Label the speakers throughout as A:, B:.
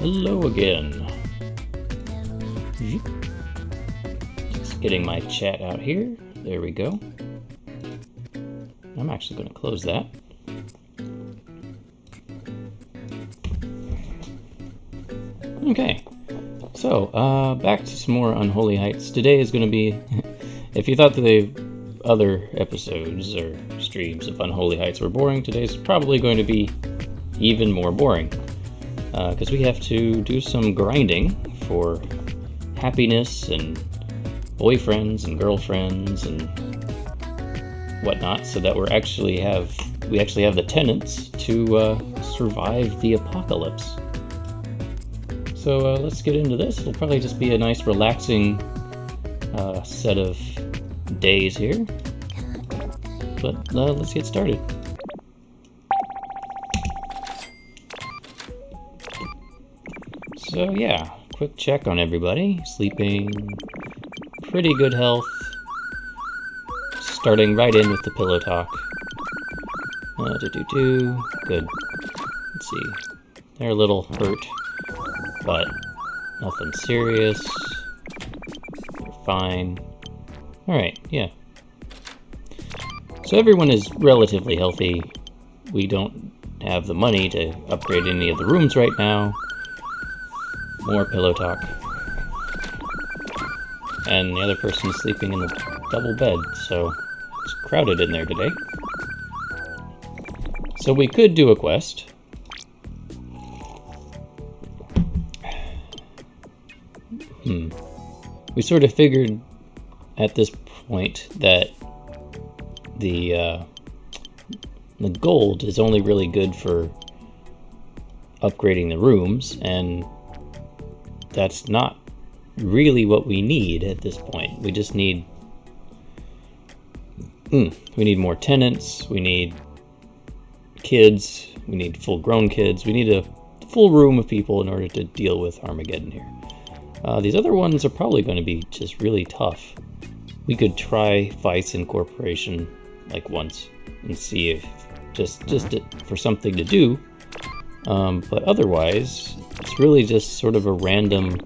A: Hello again. Just getting my chat out here. There we go. I'm actually going to close that. Okay, so back to some more Unholy Heights. Today is going to be, if you thought the other episodes or streams of Unholy Heights were boring, today's probably going to be even more boring. Because we have to do some grinding for happiness and boyfriends and girlfriends and whatnot, so that we actually have the tenants to survive the apocalypse. So let's get into this. It'll probably just be a nice relaxing set of days here, but let's get started. So yeah, quick check on everybody. Sleeping, pretty good health. Starting right in with the pillow talk. Good. Let's see. They're a little hurt, but nothing serious. They're fine. Alright, yeah. So everyone is relatively healthy. We don't have the money to upgrade any of the rooms right now. More pillow talk. And the other person is sleeping in the double bed, so it's crowded in there today. So we could do a quest. We sort of figured at this point that the gold is only really good for upgrading the rooms, and that's not really what we need at this point. We just need we need more tenants, we need kids, we need full-grown kids, we need a full room of people in order to deal with Armageddon here. These other ones are probably going to be just really tough. We could try Vice Incorporation like once and see if just for something to do, but otherwise it's really just sort of a random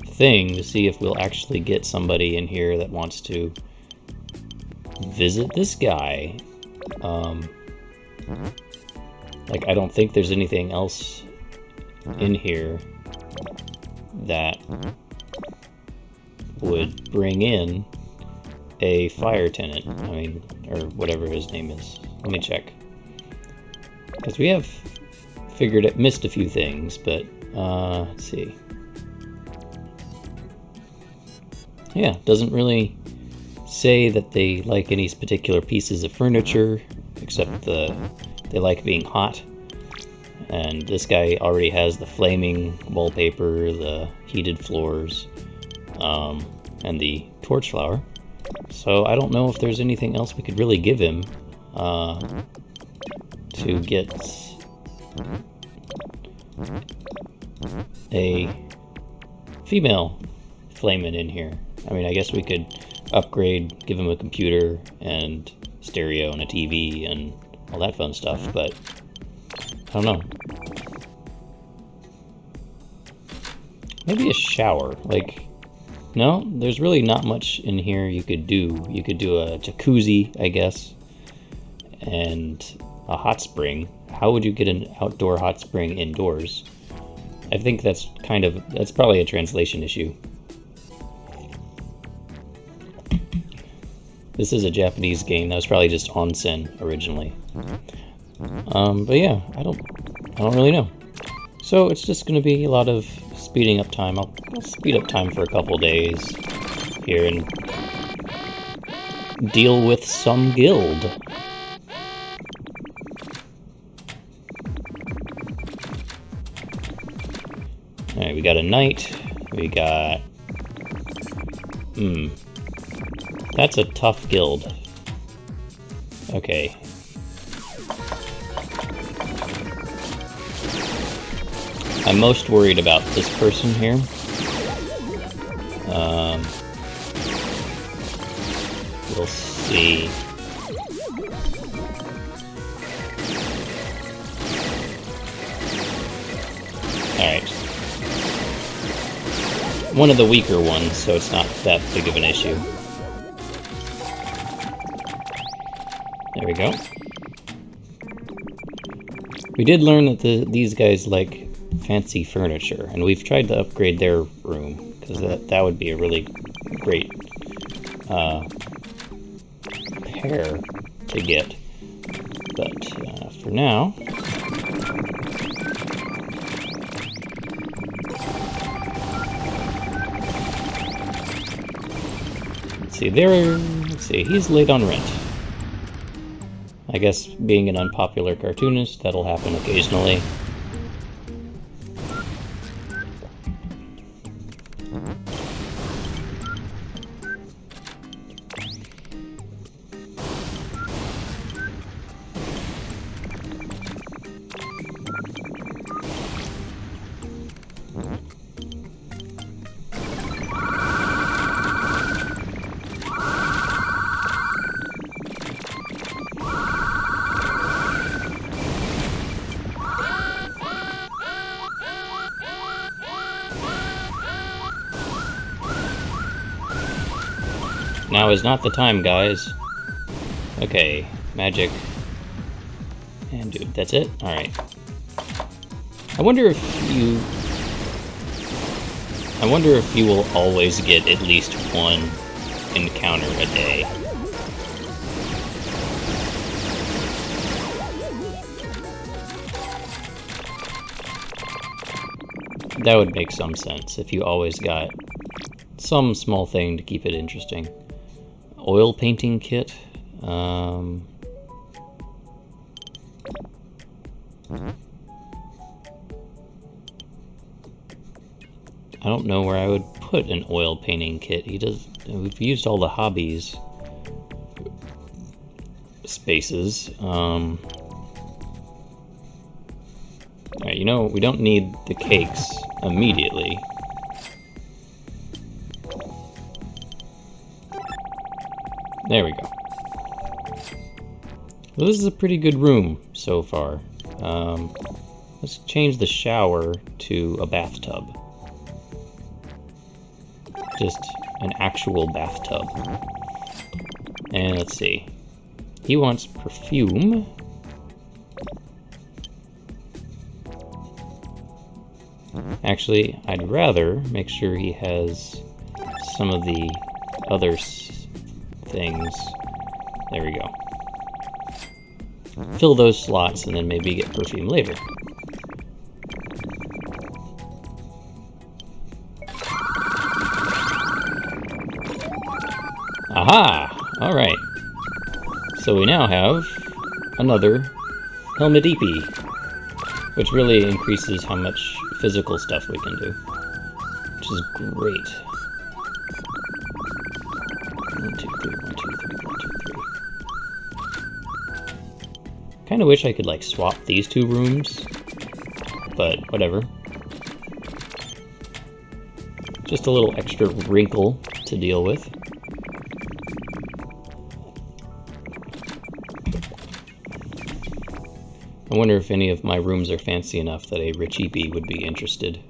A: thing to see if we'll actually get somebody in here that wants to visit this guy. Like, I don't think there's anything else in here that would bring in a fire tenant. I mean, or whatever his name is. Let me check. Because we have missed a few things, but let's see. Yeah, doesn't really say that they like any particular pieces of furniture, except they like being hot. And this guy already has the flaming wallpaper, the heated floors, and the torch flower. So I don't know if there's anything else we could really give him to get a female flamin' in here. I mean, I guess we could upgrade, give him a computer and stereo and a TV and all that fun stuff, but I don't know. Maybe a shower. Like, no, there's really not much in here you could do. You could do a jacuzzi, I guess, and a hot spring. How would you get an outdoor hot spring indoors? I think that's probably a translation issue. This is a Japanese game. That was probably just onsen originally. But yeah, I don't really know. So it's just going to be a lot of speeding up time. I'll speed up time for a couple days here and deal with some guild. Alright, we got a knight. We got... That's a tough guild. Okay. I'm most worried about this person here. We'll see. Alright. one of the weaker ones, so it's not that big of an issue. There we go. We did learn that these guys like fancy furniture, and we've tried to upgrade their room, because that would be a really great pair to get. But for now... Let's see, he's late on rent. I guess being an unpopular cartoonist, that'll happen occasionally. Now is not the time, guys. Okay, magic. And dude, that's it? Alright. I wonder if you will always get at least one encounter a day. That would make some sense if you always got some small thing to keep it interesting. Oil painting kit. I don't know where I would put an oil painting kit. We've used all the hobbies spaces. Alright, you know, we don't need the cakes immediately. There we go. Well, this is a pretty good room so far. Let's change the shower to a bathtub. Just an actual bathtub. And let's see. He wants perfume. Actually, I'd rather make sure he has some of the other things. There we go. Fill those slots and then maybe get perfume later. Aha! Alright. So we now have another helmet EP, which really increases how much physical stuff we can do, which is great. 1, 2, 3, 1, 2, 3, 1, 2, 3. Kind of wish I could like swap these two rooms, but whatever. Just a little extra wrinkle to deal with. I wonder if any of my rooms are fancy enough that a rich EP would be interested.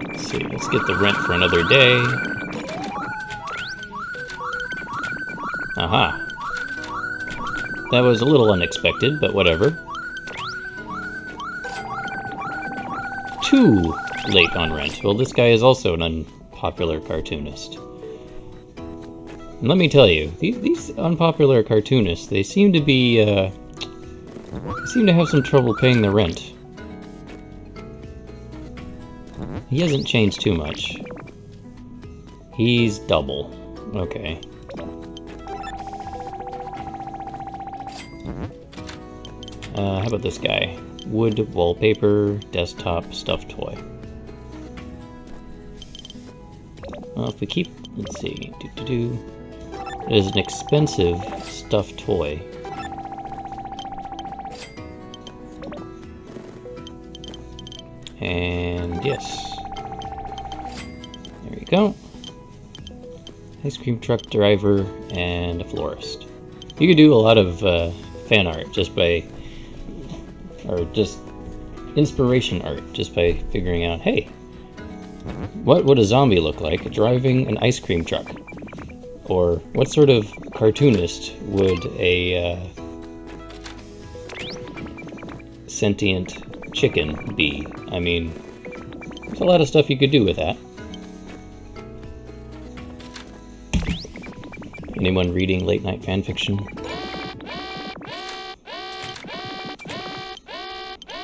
A: Let's see, let's get the rent for another day. Aha. That was a little unexpected, but whatever. 2 late on rent. Well, this guy is also an unpopular cartoonist. And let me tell you, these unpopular cartoonists, they seem to be, seem to have some trouble paying the rent. He hasn't changed too much. He's double. Okay. How about this guy? Wood, wallpaper, desktop, stuffed toy. Well, if we keep, let's see, it is an expensive stuffed toy. And yes. There we go. Ice cream truck driver and a florist. You could do a lot of fan art or just inspiration art, just by figuring out, hey, what would a zombie look like driving an ice cream truck? Or what sort of cartoonist would a sentient chicken be? I mean, there's a lot of stuff you could do with that. Anyone reading late night fanfiction?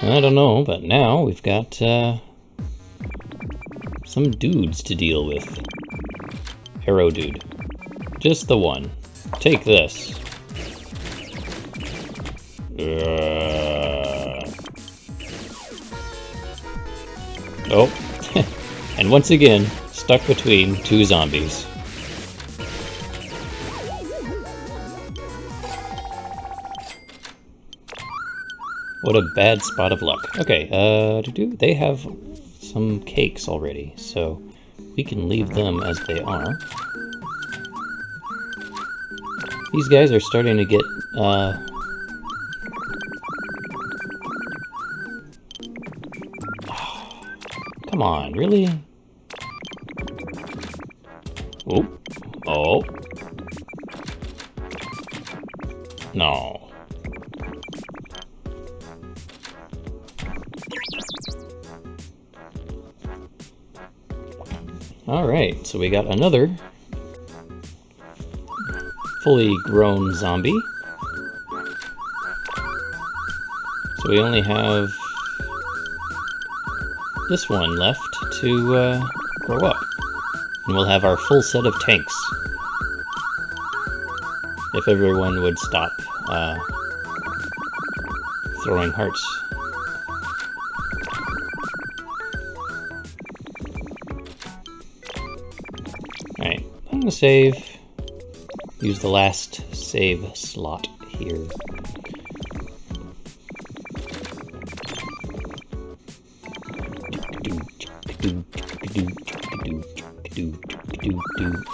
A: I don't know, but now we've got some dudes to deal with. Arrow dude. Just the one. Take this. Oh, and once again, stuck between two zombies. What a bad spot of luck. Okay, they have some cakes already, so we can leave them as they are. These guys are starting to get, come on, really? Oh. Oh. No. Alright, so we got another fully grown zombie. So we only have this one left to grow up. And we'll have our full set of tanks. If everyone would stop throwing hearts. Alright, I'm gonna save. Use the last save slot here.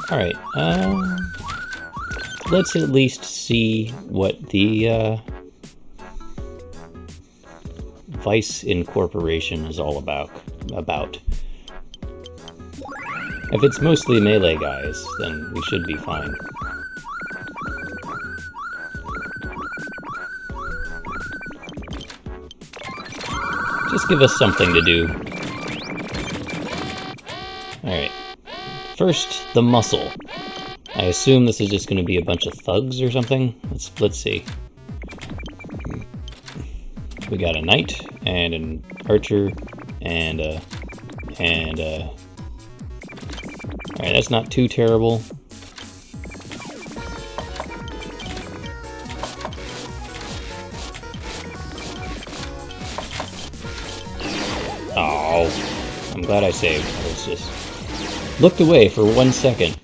A: Alright, let's at least see what the Vice Incorporation is all about. If it's mostly melee guys, then we should be fine. Just give us something to do. Alright. First, the muscle. I assume this is just going to be a bunch of thugs or something. Let's see. We got a knight, and an archer, and alright, that's not too terrible. Oh, I'm glad I saved. Let's just looked away for 1 second.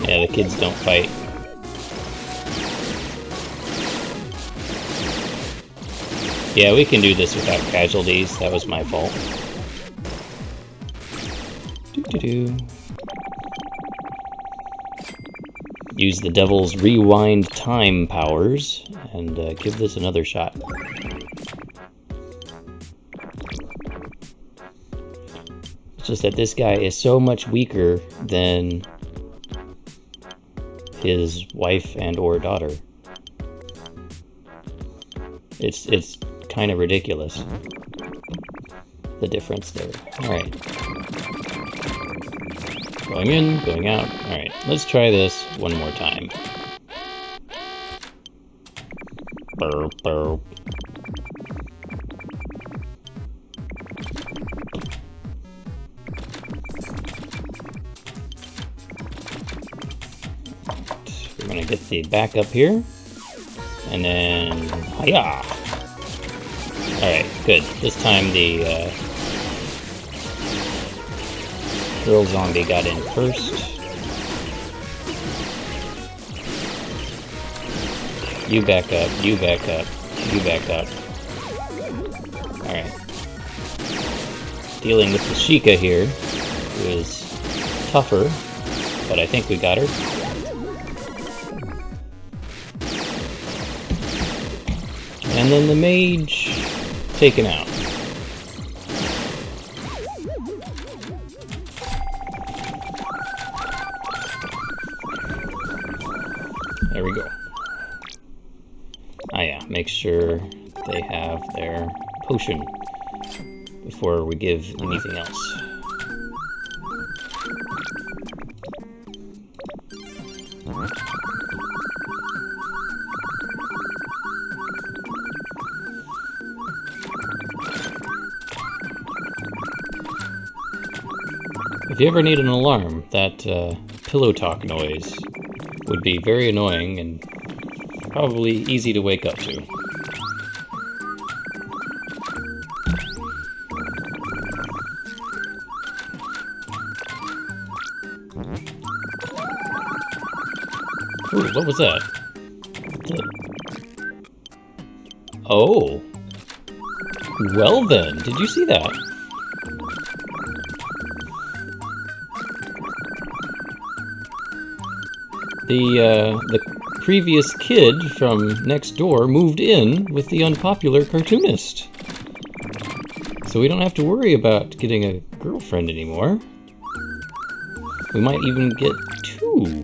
A: Yeah, the kids don't fight. Yeah, we can do this without casualties. That was my fault. Doo-doo-doo. Use the devil's rewind time powers and give this another shot. It's just that this guy is so much weaker than his wife and or daughter. It's kind of ridiculous, the difference there. Alright. Going in, going out. Alright, let's try this one more time. Burp, burp. We're gonna get the back up here. And then, hiya! Alright, good. This time the girl zombie got in first. You back up, you back up, you back up. Alright. Dealing with the Sheikah here, who is tougher, but I think we got her. And then the mage taken out. There we go. Ah yeah, make sure they have their potion before we give anything else. If you ever need an alarm, that pillow talk noise would be very annoying and probably easy to wake up to. Ooh, what was that? Oh. Well then, did you see that? The previous kid from next door moved in with the unpopular cartoonist. So we don't have to worry about getting a girlfriend anymore. We might even get 2.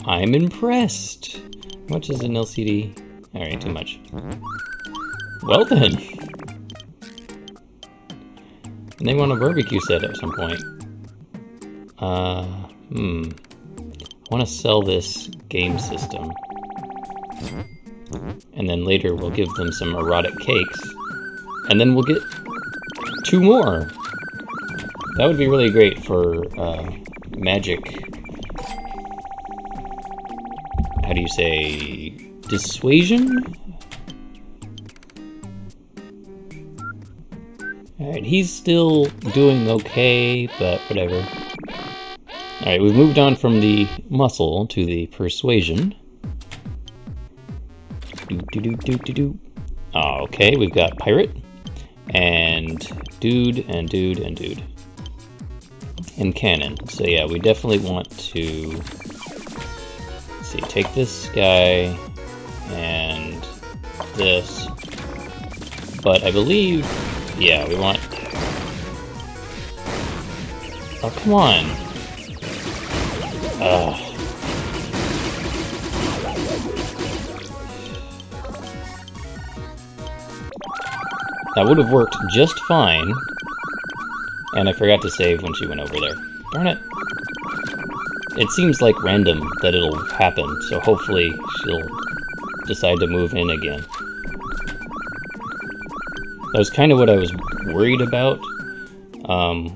A: I'm impressed. How much is an LCD? Alright, too much. Well then. And they want a barbecue set at some point. I want to sell this game system. And then later we'll give them some erotic cakes. And then we'll get 2 more. That would be really great for magic. How do you say? Dissuasion? Alright, he's still doing okay, but whatever. Alright, we've moved on from the muscle to the persuasion. Oh, okay, we've got pirate, and dude, and dude, and dude. And cannon. So yeah, we definitely want to... Let's see, take this guy, and this. But I believe... Yeah, we want... Oh, come on! That would have worked just fine. And I forgot to save when she went over there. Darn it. It seems like random that it'll happen, so hopefully she'll decide to move in again. That was kind of what I was worried about.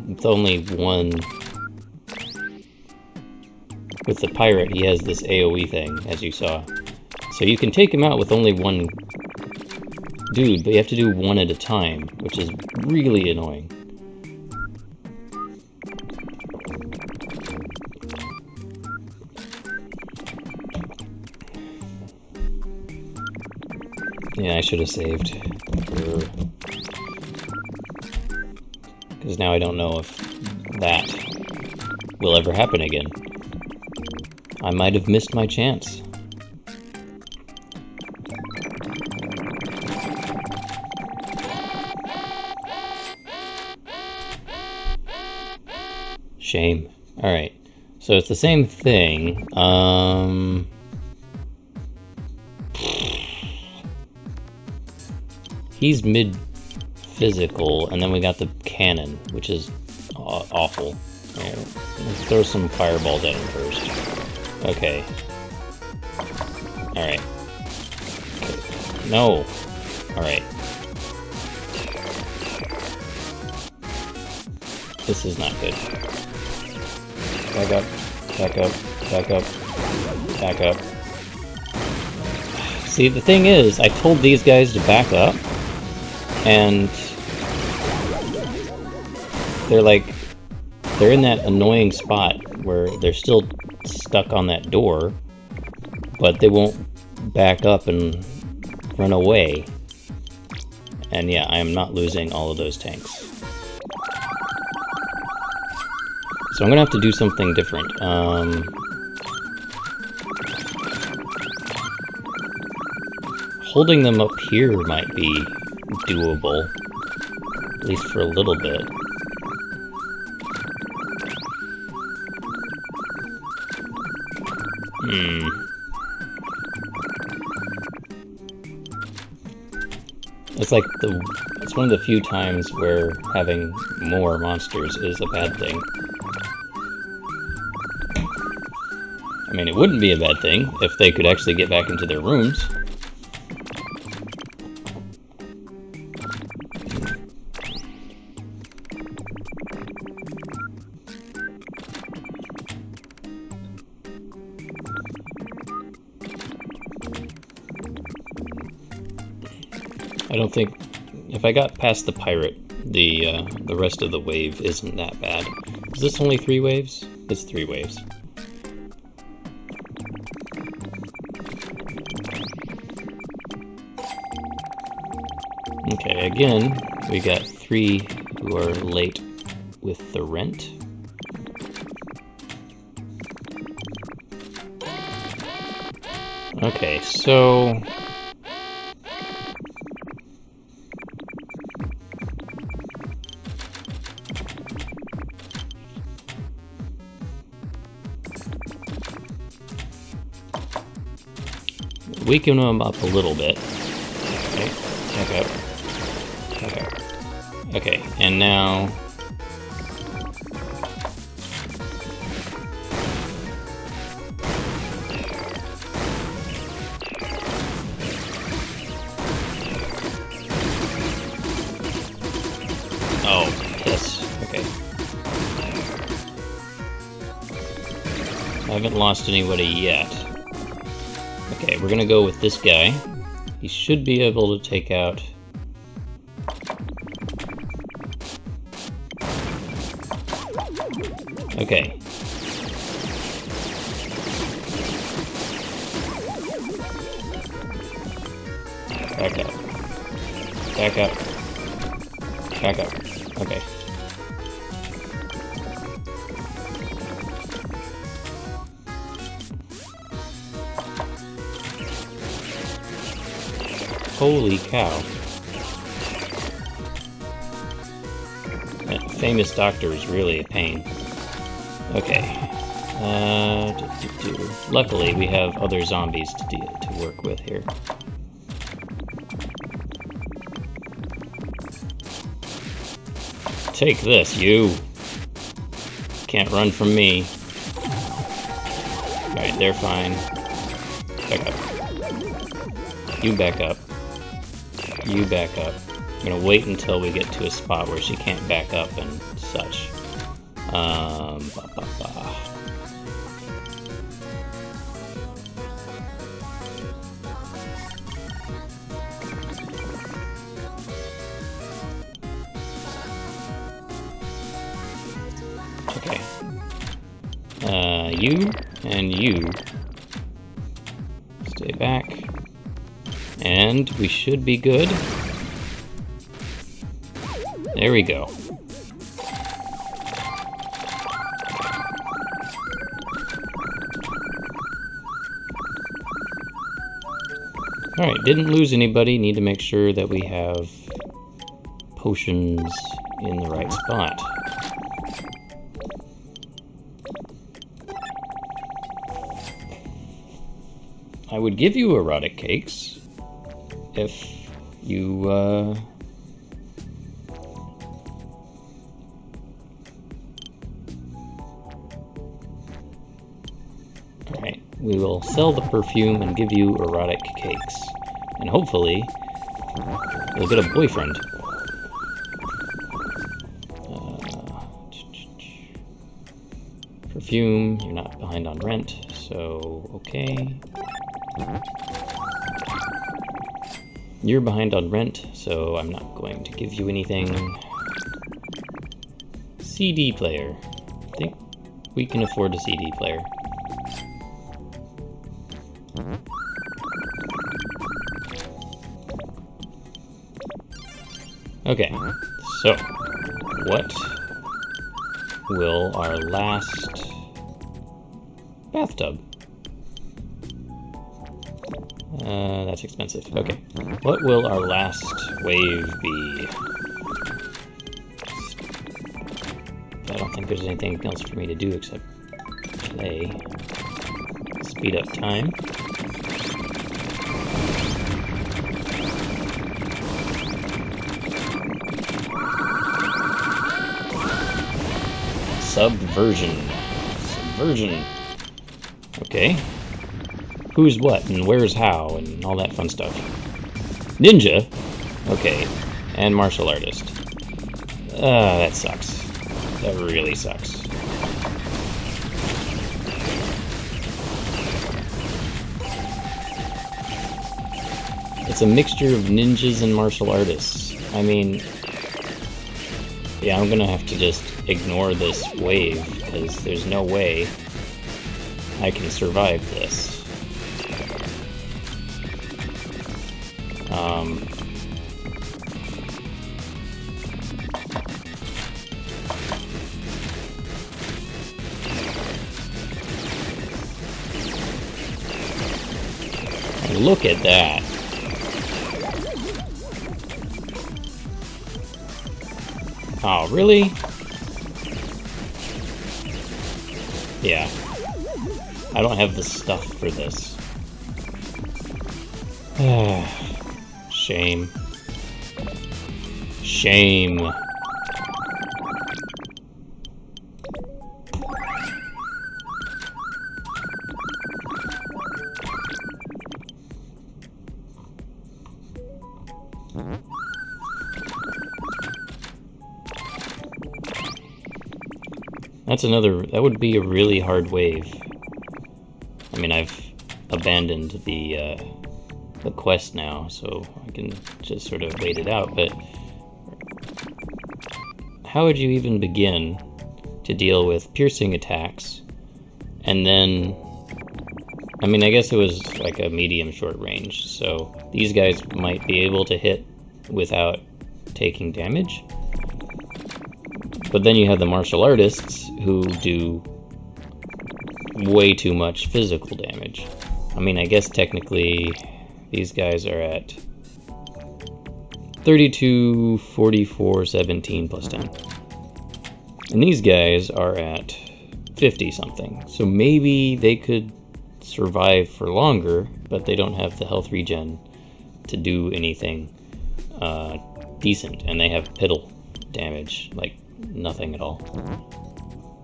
A: With only one... With the pirate, he has this AoE thing, as you saw. So you can take him out with only one dude, but you have to do one at a time, which is really annoying. Yeah, I should have saved. Because now I don't know if that will ever happen again. I might have missed my chance. Shame. Alright. So it's the same thing. He's mid-physical, and then we got the cannon, which is awful. Right, let's throw some fireballs at him first. Okay. Alright. No. Alright. This is not good. Back up. Back up. Back up. Back up. See, the thing is, I told these guys to back up, and they're in that annoying spot where they're still stuck on that door, but they won't back up and run away. And yeah, I am not losing all of those tanks. So I'm gonna have to do something different. Holding them up here might be doable, at least for a little bit. It's one of the few times where having more monsters is a bad thing. I mean, it wouldn't be a bad thing if they could actually get back into their rooms. I don't think, if I got past the pirate, the rest of the wave isn't that bad. Is this only 3 waves? It's 3 waves. Okay, again, we got 3 who are late with the rent. Okay, so... weaken them up a little bit. Okay, back up. Back up. Okay, and now... oh, piss. Okay. I haven't lost anybody yet. Okay, we're gonna go with this guy. He should be able to take out... okay. Back up. Back up. Back up. Okay. Holy cow. That famous doctor is really a pain. Okay. Luckily, we have other zombies to work with here. Take this, you! Can't run from me. Alright, they're fine. Back up. You back up. You back up. I'm gonna wait until we get to a spot where she can't back up and such. Okay. You and you stay back. And we should be good. There we go. Alright, didn't lose anybody. Need to make sure that we have potions in the right spot. I would give you erotic cakes if you, Alright, we will sell the perfume and give you erotic cakes. And hopefully, you'll get a boyfriend. Perfume, you're not behind on rent, so okay. You're behind on rent, so I'm not going to give you anything. CD player. I think we can afford a CD player. Okay, so what will our last bathtub? That's expensive. Okay, what will our last wave be? I don't think there's anything else for me to do except play. Speed up time. Subversion. Subversion. Okay. Who's what and where's how and all that fun stuff. Ninja? Okay. And martial artist. That sucks. That really sucks. It's a mixture of ninjas and martial artists. I mean, yeah, I'm gonna have to just ignore this wave, because there's no way I can survive this. Look at that. Oh, really? Yeah. I don't have the stuff for this. Shame. Shame. That would be a really hard wave. I mean, I've abandoned the quest now, so I can just sort of wait it out, but how would you even begin to deal with piercing attacks, and then, I mean, I guess it was like a medium short range, so these guys might be able to hit without taking damage? But then you have the martial artists who do way too much physical damage. I mean, I guess technically these guys are at 32, 44, 17 plus 10. And these guys are at 50 something. So maybe they could survive for longer, but they don't have the health regen to do anything decent. And they have piddle damage, like nothing at all.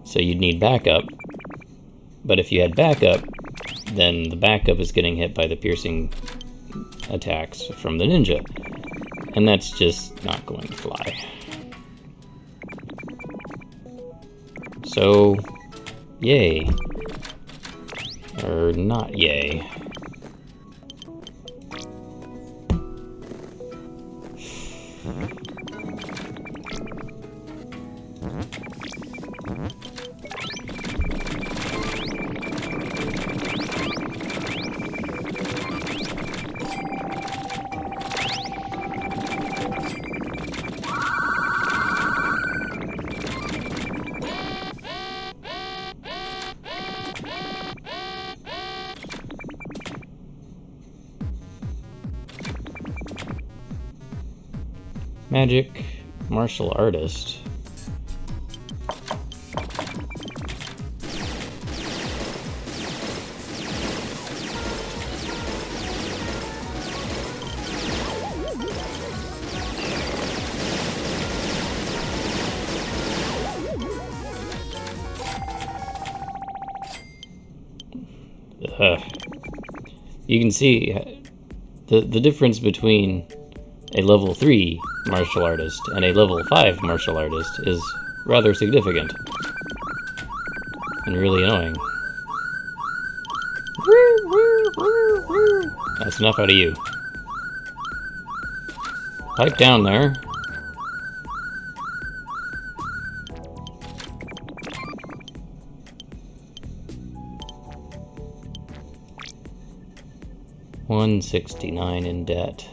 A: So you'd need backup, but if you had backup, then the backup is getting hit by the piercing attacks from the ninja, and that's just not going to fly. So, yay. Or not yay. Magic, martial artist. You can see the difference between a level 3 martial artist and a level 5 martial artist is rather significant and really annoying. That's enough out of you. Pipe down there. $169 in debt.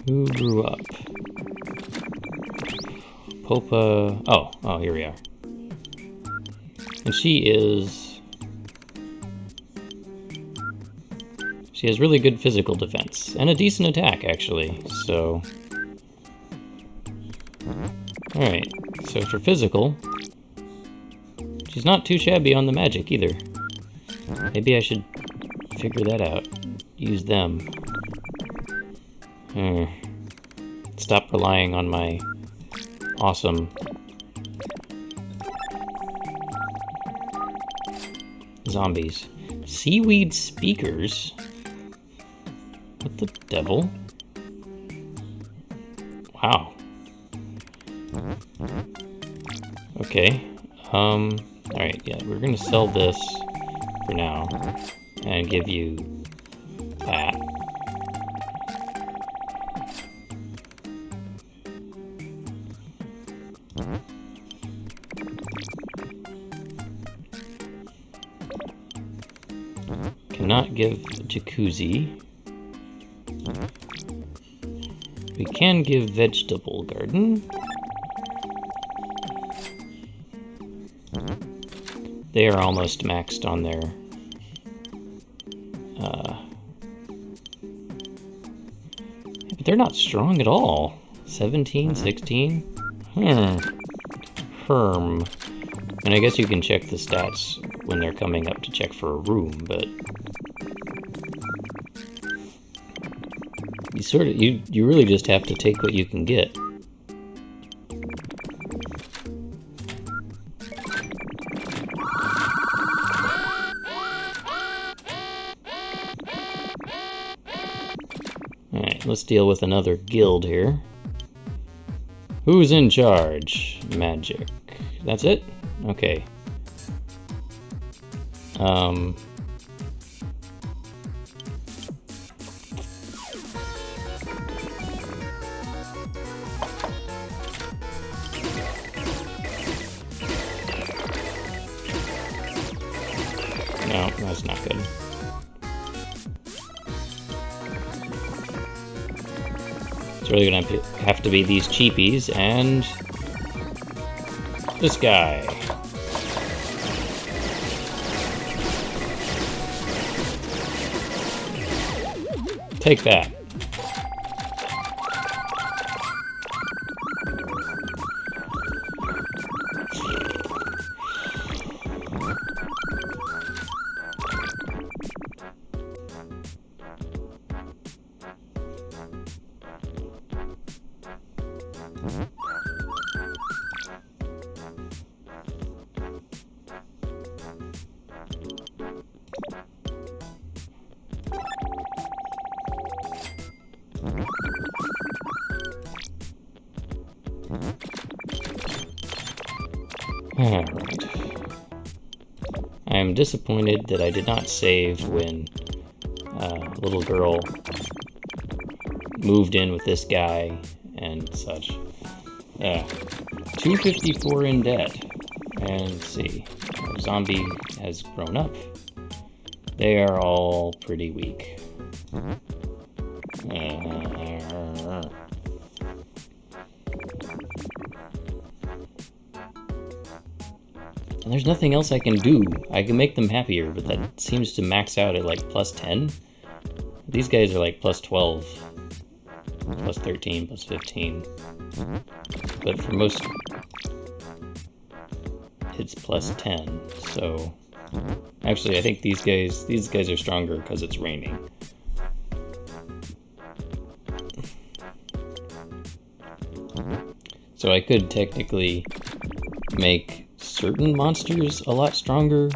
A: Who grew up? Popa... Oh, here we are. And she has really good physical defense, and a decent attack, actually, so... Alright, so for physical, she's not too shabby on the magic, either. Maybe I should figure that out. Use them. Stop relying on my awesome zombies. Seaweed speakers? What the devil? Wow. Okay. Alright, yeah, we're gonna sell this for now and give you that. Cannot give jacuzzi. We can give vegetable garden. They are almost maxed on their but they're not strong at all. 17, 16. Herm. And I guess you can check the stats when they're coming up to check for a room, but you really just have to take what you can get. Alright, let's deal with another guild here. Who's in charge? Magic. That's it? Okay. No, that's not good. It's really gonna have to be these cheapies and this guy. Take that. Alright. I am disappointed that I did not save when little girl moved in with this guy and such. 254 in debt. And let's see. Our zombie has grown up. They are all pretty weak. And there's nothing else I can do. I can make them happier, but that seems to max out at like plus 10. These guys are like plus 12, plus 13, plus 15. But for most, it's plus 10. So actually, I think these guys are stronger because it's raining. So I could technically make certain monsters a lot stronger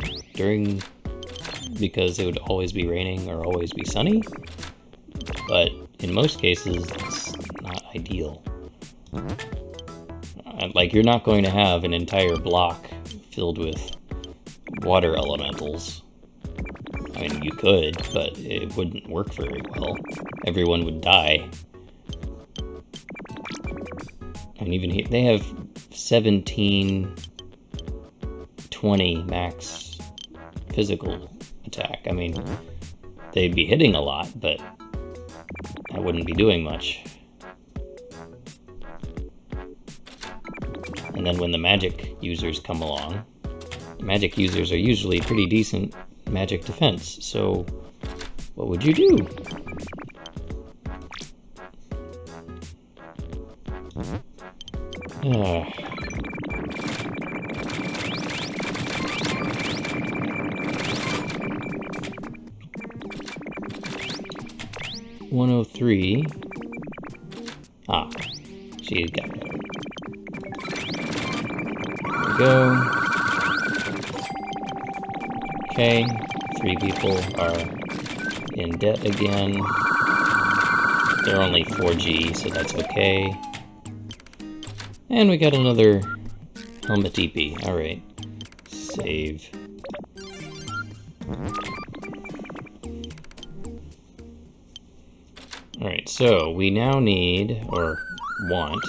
A: because it would always be raining or always be sunny, but in most cases it's not ideal. Like, you're not going to have an entire block filled with water elementals. I mean, you could, but it wouldn't work very well. Everyone would die. And even here, they have 17, 20 max physical attack. I mean, they'd be hitting a lot, but I wouldn't be doing much. And then when the magic users come along, magic users are usually pretty decent magic defense, so what would you do? Ah. 103. Ah, she got it. There we go. Okay, 3 people are in debt again. They're only 4G, so that's okay. And we got another helmet DP. Alright. Save. Alright, so we now need, or want,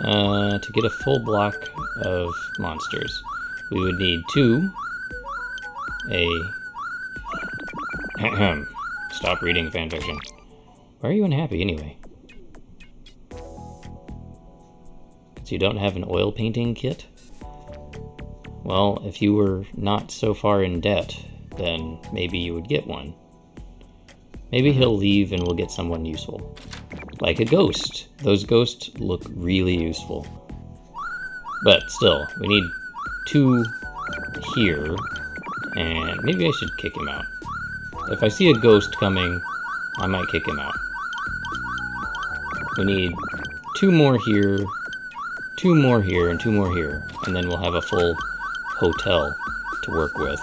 A: to get a full block of monsters. We would need 2. Stop reading fanfiction. Why are you unhappy anyway? Because you don't have an oil painting kit? Well, if you were not so far in debt, then maybe you would get one. Maybe he'll leave and we'll get someone useful. Like a ghost. Those ghosts look really useful. But still, we need 2 here, and maybe I should kick him out. If I see a ghost coming, I might kick him out. We need 2 more here, 2 more here, and 2 more here, and then we'll have a full hotel to work with.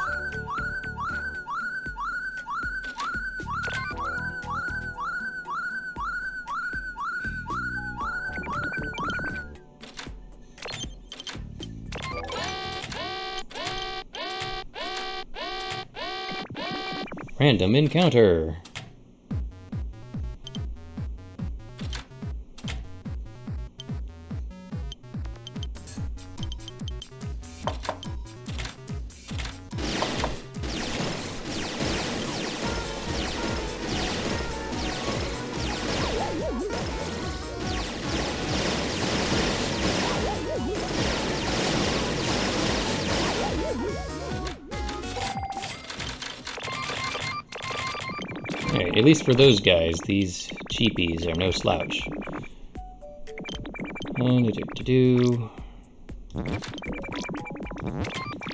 A: Random encounter. Alright, at least for those guys, these cheapies are no slouch.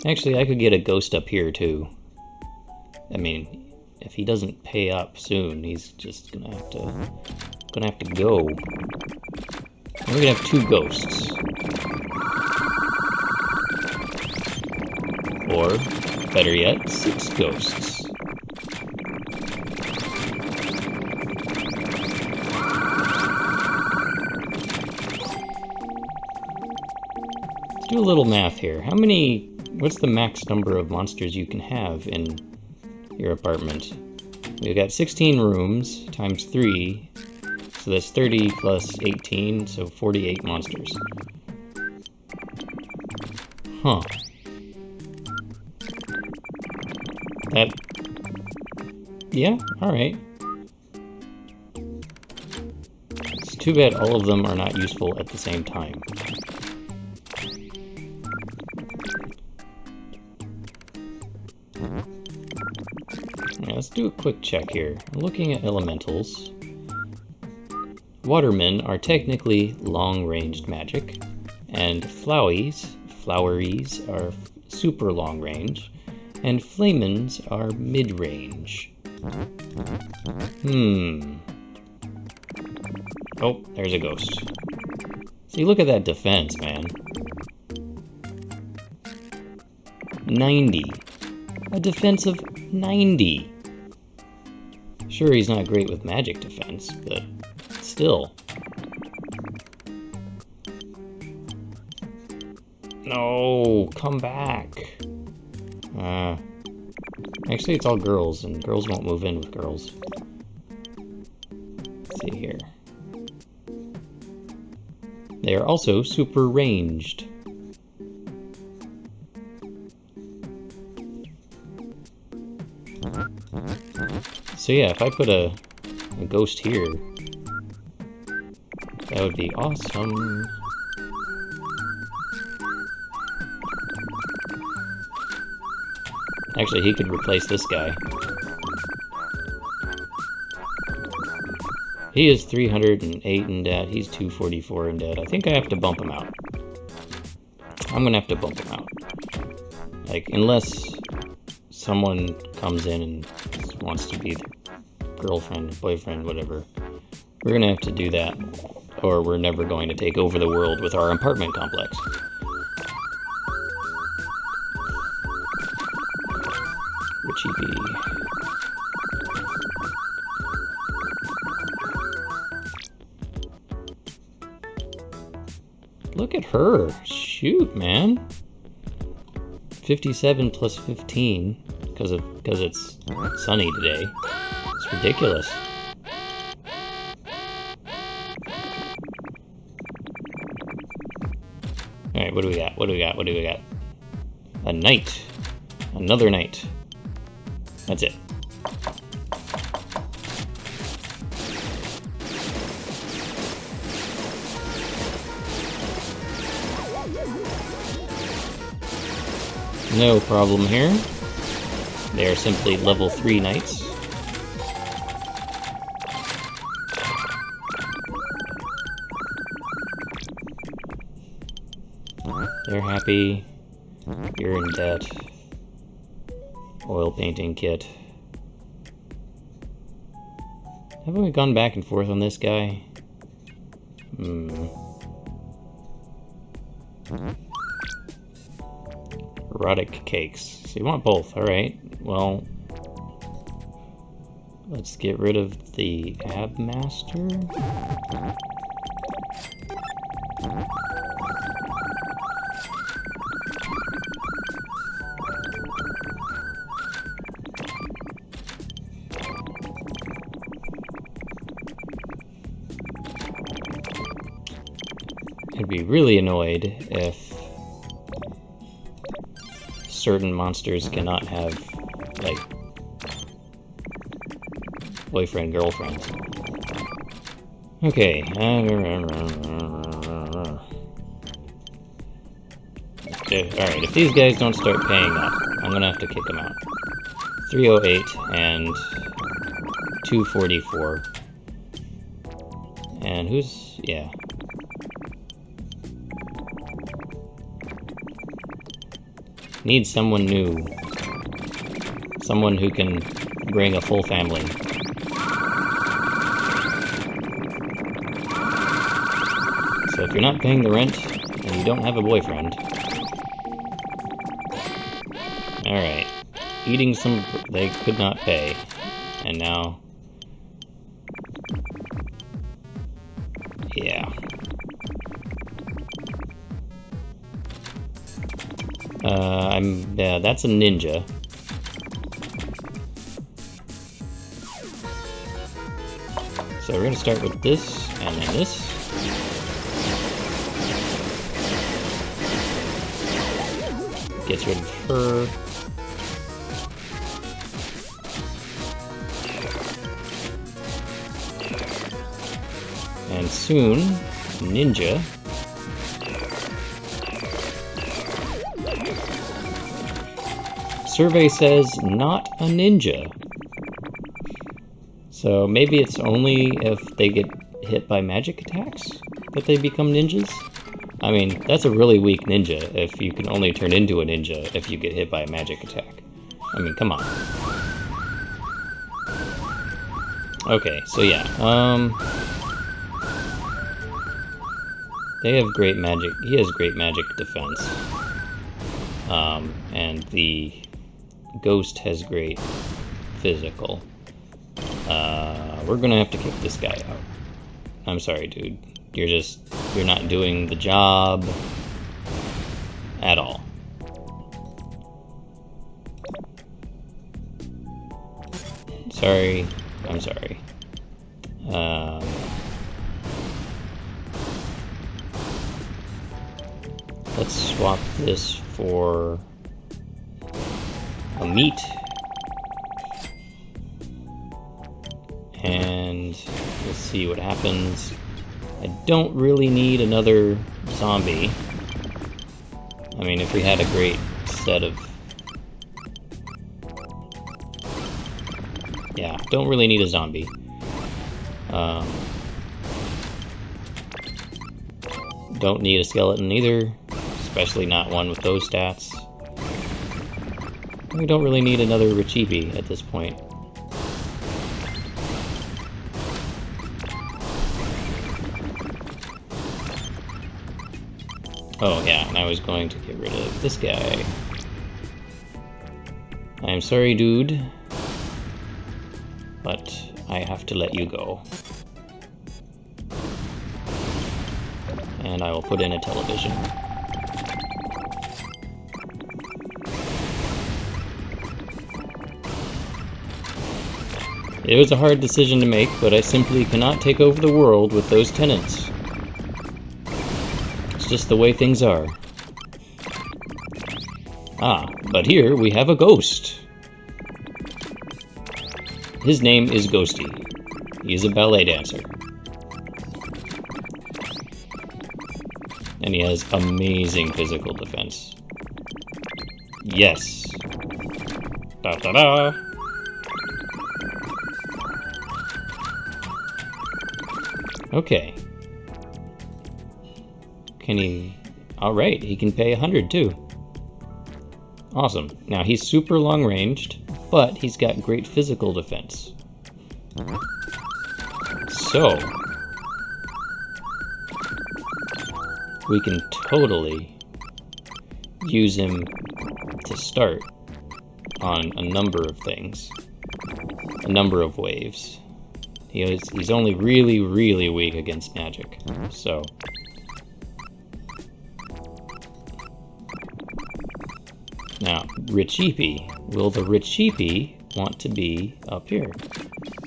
A: Actually, I could get a ghost up here too. I mean, if he doesn't pay up soon, he's just gonna have to go. And we're gonna have 2 ghosts. Or, better yet, 6 ghosts. Do a little math here. What's the max number of monsters you can have in your apartment? We've got 16 rooms times 3, so that's 30 plus 18, so 48 monsters. Huh. Yeah, alright. It's too bad all of them are not useful at the same time. Let's do a quick check here. I'm looking at elementals. Watermen are technically long-ranged magic, and floweries are super long-range, and flamens are mid-range. Oh, there's a ghost. See, look at that defense, man. 90. A defense of 90. Sure, he's not great with magic defense, but still. No, come back. Actually, it's all girls, and girls won't move in with girls. Let's see here. They are also super ranged. So yeah, if I put a ghost here, that would be awesome. Actually, he could replace this guy. He is 308 in debt. He's 244 in debt. I think I have to bump him out. I'm gonna have to bump him out. Like, unless someone comes in and wants to be the girlfriend, boyfriend, whatever, we're gonna have to do that, or we're never going to take over the world with our apartment complex. Richie B. Look at her. Shoot, man. 57 plus 15 because it's sunny today. It's ridiculous. All right, what do we got? What do we got? What do we got? A knight. Another knight. That's it. No problem here. They are simply level 3 knights. They're happy. You're in debt. Oil painting kit. Haven't we gone back and forth on this guy? Erotic cakes. So you want both, alright. Well, let's get rid of the Abmaster. I'd be really annoyed if certain monsters cannot have, like, boyfriend, girlfriend. Okay. Alright, if these guys don't start paying up, I'm gonna have to kick them out. 308 and 244. And who's... yeah. Need someone new. Someone who can bring a full family. So if you're not paying the rent and you don't have a boyfriend... Alright. Eating some... they could not pay. And now... yeah. Yeah, that's a ninja. So we're gonna start with this, and then this. Gets rid of her. And soon, ninja. Survey says not a ninja. So maybe it's only if they get hit by magic attacks that they become ninjas? I mean, that's a really weak ninja if you can only turn into a ninja if you get hit by a magic attack. I mean, come on. Okay, so yeah, they have great magic, he has great magic defense. And the ghost has great physical. We're gonna have to kick this guy out. I'm sorry, dude. You're not doing the job at all. Sorry. I'm sorry. Let's swap this for a meat. And we'll see what happens. I don't really need another zombie. I mean, if we had a great set of Yeah, don't really need a zombie. Don't need a skeleton either, especially not one with those stats. We don't really need another Richibi at this point. Oh yeah, and I was going to get rid of this guy. I'm sorry, dude, but I have to let you go. And I will put in a television. It was a hard decision to make, but I simply cannot take over the world with those tenants. It's just the way things are. Ah, but here we have a ghost. His name is Ghosty. He is a ballet dancer. And he has amazing physical defense. Yes. Da-da-da! Okay. Can he... Alright, he can pay 100 too. Awesome. Now he's super long-ranged, but he's got great physical defense. So... we can totally use him to start on a number of things. A number of waves. He's only really, really weak against magic, so... Now, Richibi. Will the Richibi want to be up here?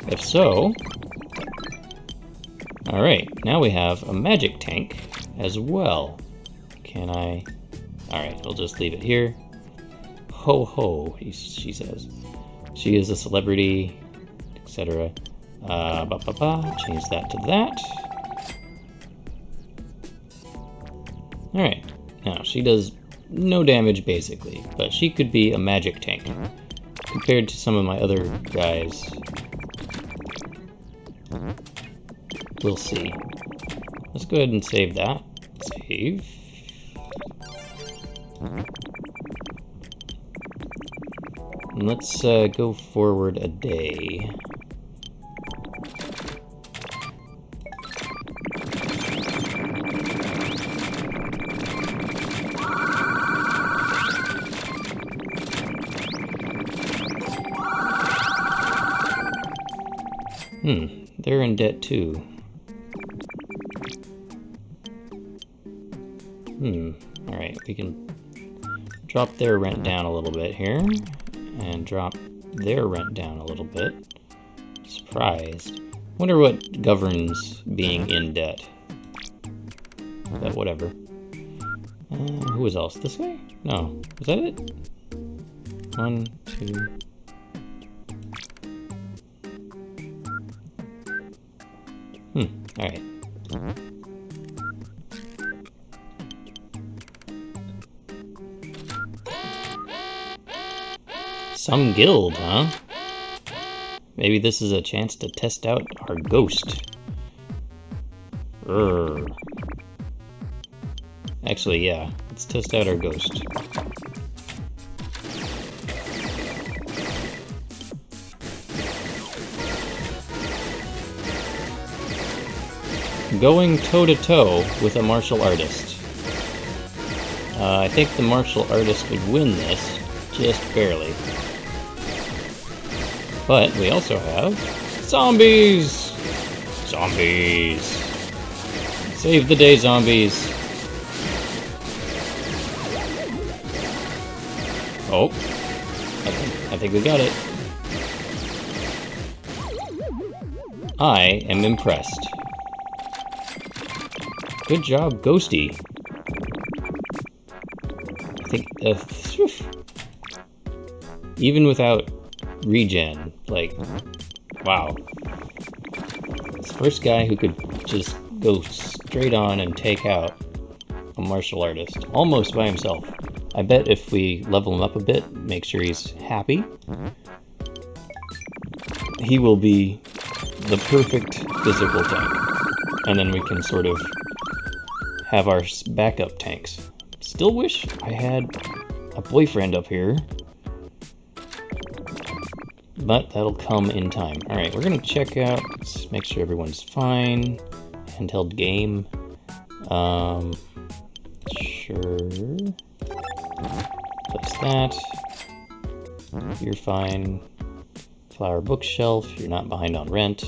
A: If so... Alright, now we have a magic tank as well. Can I... Alright, I'll just leave it here. Ho ho, she says. She is a celebrity, etc. Change that to that. Alright, now she does no damage basically, but she could be a magic tank. Compared to some of my other guys. We'll see. Let's go ahead and save that. Save. And let's go forward a day. They're in debt too. Alright, we can drop their rent down a little bit here, and drop their rent down a little bit. Surprised. Wonder what governs being in debt. But whatever. Who was else? This guy? No. Was that it? 1, 2... Alright. Some guild, huh? Maybe this is a chance to test out our ghost. Actually, yeah. Let's test out our ghost. Going toe-to-toe with a martial artist. I think the martial artist would win this, just barely. But we also have zombies! Zombies! Save the day, zombies! Oh, I think we got it. I am impressed. Good job, Ghosty. I think, even without regen, like, wow. It's the first guy who could just go straight on and take out a martial artist, almost by himself. I bet if we level him up a bit, make sure he's happy. he will be the perfect physical tank. And then we can sort of have our backup tanks. Still wish I had a boyfriend up here. But that'll come in time. Alright, we're gonna check out, let's make sure everyone's fine. Handheld game. Sure. Place that. You're fine. Flower bookshelf, you're not behind on rent.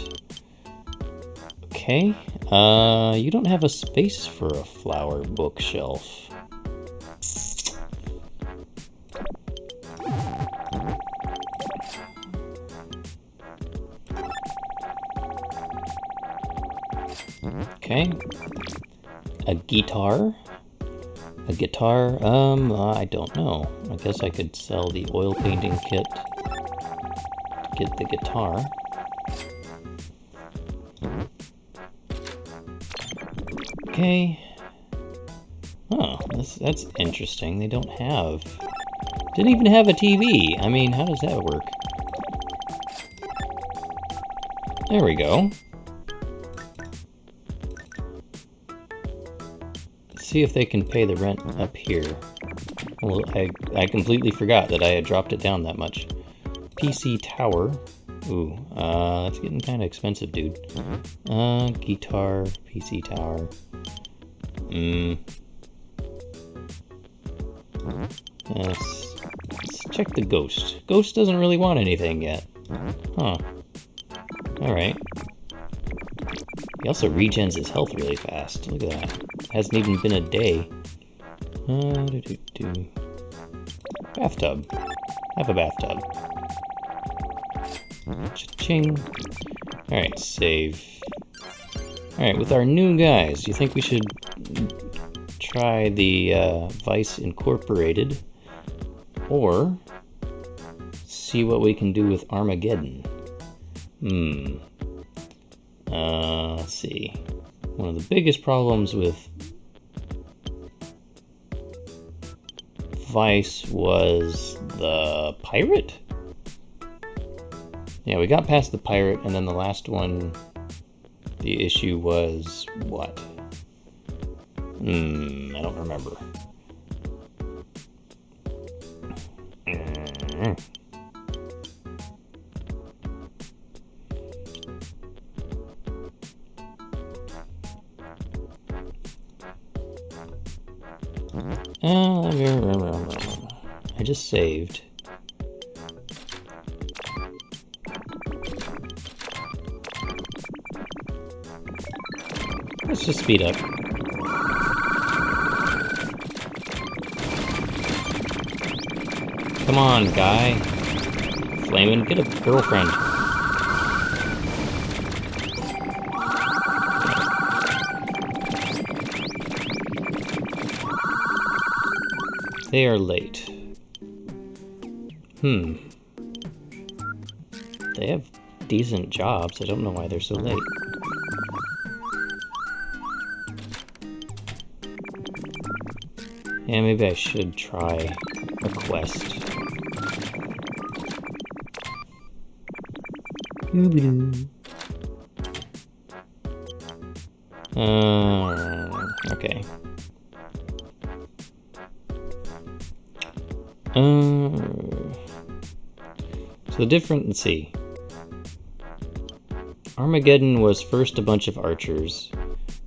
A: Okay, you don't have a space for a flower bookshelf. Okay, a guitar. A guitar, I don't know. I guess I could sell the oil painting kit to get the guitar. Okay. Oh, that's interesting. They didn't even have a TV. I mean, how does that work? There we go. See if they can pay the rent up here. Well, I completely forgot that I had dropped it down that much. PC tower. Ooh, that's getting kind of expensive, dude. Guitar, PC tower. Let's check the ghost. Ghost doesn't really want anything yet. Huh. Alright. He also regens his health really fast. Look at that. Hasn't even been a day. Bathtub. Have a bathtub. Cha-ching. Alright, save. Alright, with our new guys, do you think we should try the Vice Incorporated? Or see what we can do with Armageddon? Let's see. One of the biggest problems with Vice was the pirate? Yeah, we got past the pirate, and then the last one, the issue was what? I don't remember. I just saved. Let's just speed up. Come on, guy. Flamin', get a girlfriend. They are late. They have decent jobs. I don't know why they're so late. Yeah, maybe I should try a quest. Okay. So the different, let's see. Armageddon was first a bunch of archers,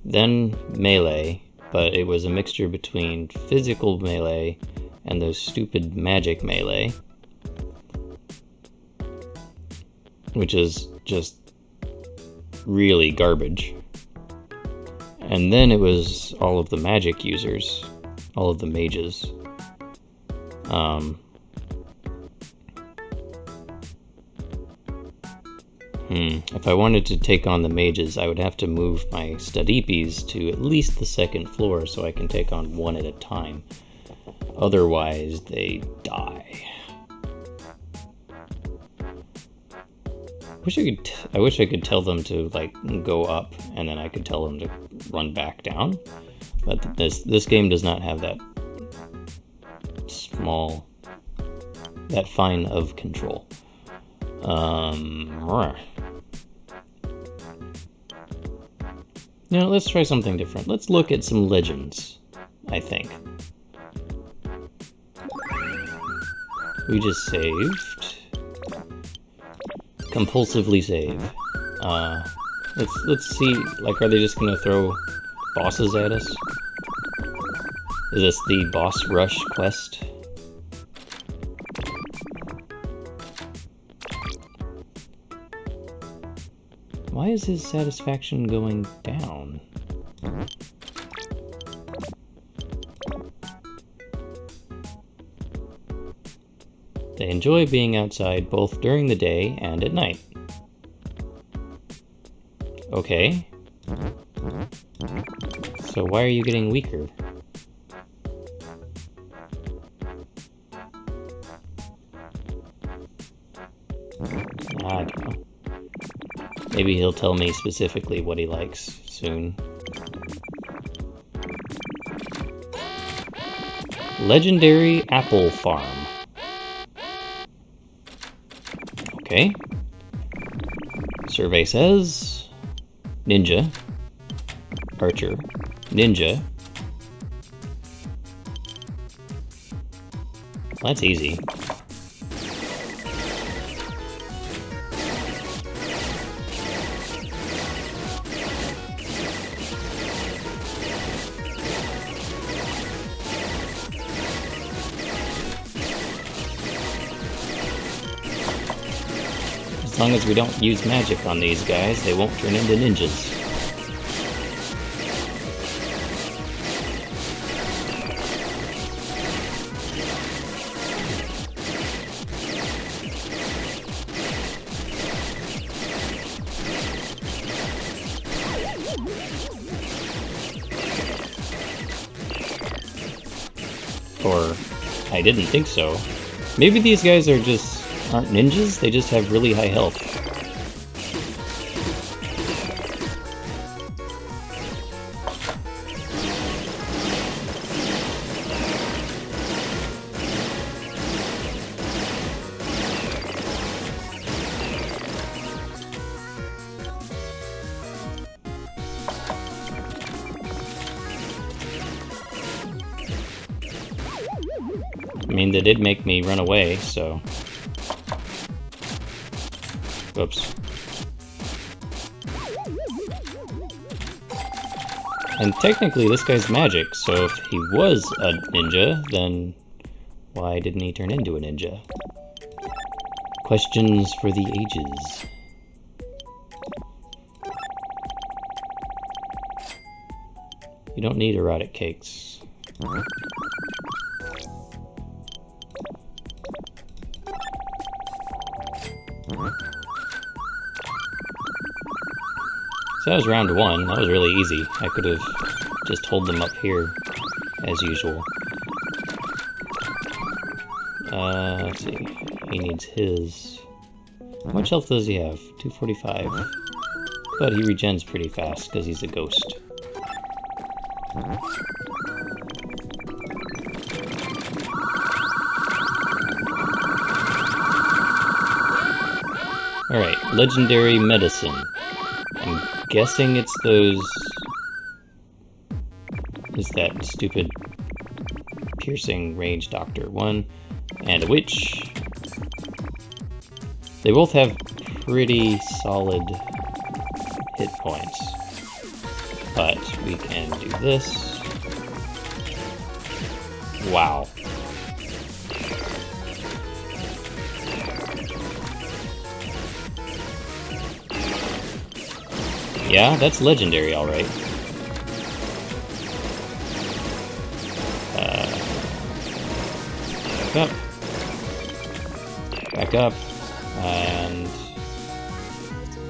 A: then melee, but it was a mixture between physical melee and those stupid magic melee, which is just really garbage. And then it was all of the magic users, all of the mages. If I wanted to take on the mages, I would have to move my Studipes to at least the second floor so I can take on one at a time. Otherwise, they die. I wish I could tell them to, like, go up, and then I could tell them to run back down. But this game does not have that fine of control. Now let's try something different. Let's look at some legends, I think. We just saved. Compulsively save. Let's see, like, are they just gonna throw bosses at us? Is this the boss rush quest? Why is his satisfaction going down? They enjoy being outside both during the day and at night. Okay. So why are you getting weaker? I don't know. Maybe he'll tell me specifically what he likes soon. Legendary Apple Farm. Okay. Survey says ninja, archer, ninja. Well, that's easy. As long as we don't use magic on these guys, they won't turn into ninjas. Or, I didn't think so. Maybe these guys aren't ninjas, they just have really high health. I mean, they did make me run away, so... Oops. And technically this guy's magic, so if he was a ninja, then why didn't he turn into a ninja? Questions for the ages. You don't need erotic cakes. So that was round one. That was really easy. I could have just told them up here, as usual. Let's see. He needs his... How much health does he have? 245. But he regens pretty fast, because he's a ghost. Alright, legendary medicine. I'm guessing it's those... Is that stupid piercing range doctor one and a witch. They both have pretty solid hit points. But we can do this. Wow. Yeah, that's legendary, alright. Back up. Back up. And...